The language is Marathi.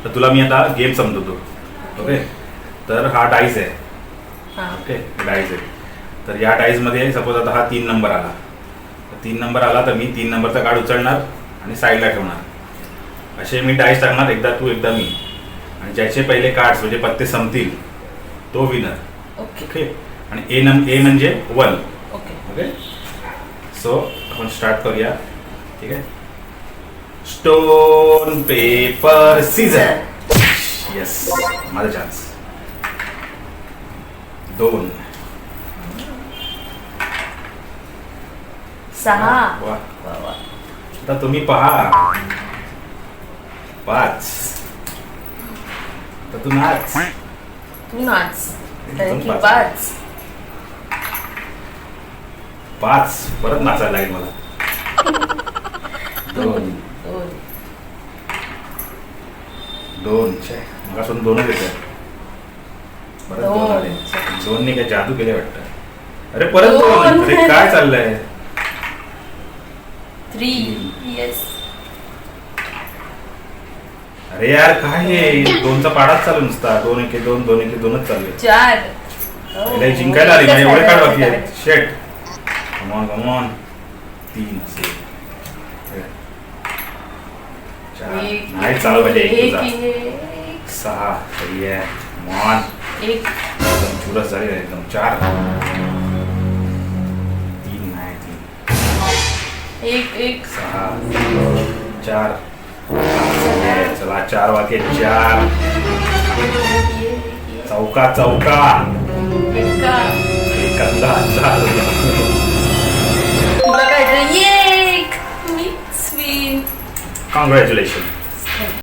तर तुला मी आता गेम समजवतो. ओके, तर हा डाईस आहे. ओके, डाईस आहे. तर या डाईसमध्ये सपोज आता हा 3 नंबर आला. 3 नंबर आला तर मी 3 नंबरचा कार्ड उचलणार आणि साईडला ठेवणार. असे मी डाईस टाकणार, एकदा तू एकदा मी, आणि ज्याचे पहिले कार्ड्स म्हणजे पत्ते संपतील तो विनर. ओके, आणि ए म्हणजे 1. ओके, सो आपण स्टार्ट करूया. ठीक आहे. Stone paper scissor. येस, माझा चान्स. 2. 6. वा, आता तुम्ही पहा. 5. तर तू नाच. तू नाच. कारण की 5. 5 परत नाचायला लागेल मला. 2. 2 मगासून 2च येत. परत 2 आले. 2ने काय जादू केले वाटतं. अरे परत 2. अरे काय चाललंय. 3. येस. अरे यार काय हे 2चा पाडाच चालू नुसता. 2 1 2 2 1 2च चालले. 4. पहिला जिंकायला आली म्हणजे एवढे कार्ड बाकी आहेत. शेट, कम ऑन 3. 4 नाही चालू पाहिजे. 1 6. सही आहे. Come on. 1. एकदम चुरस झाली एकदम. 4. 3 नाही. 1 1. 6 4. चला 4 बाकी आहेत. 4 चौका चौका. एखादा तुला काय 1. मी स्विन. कॉंग्रॅच्युलेशन.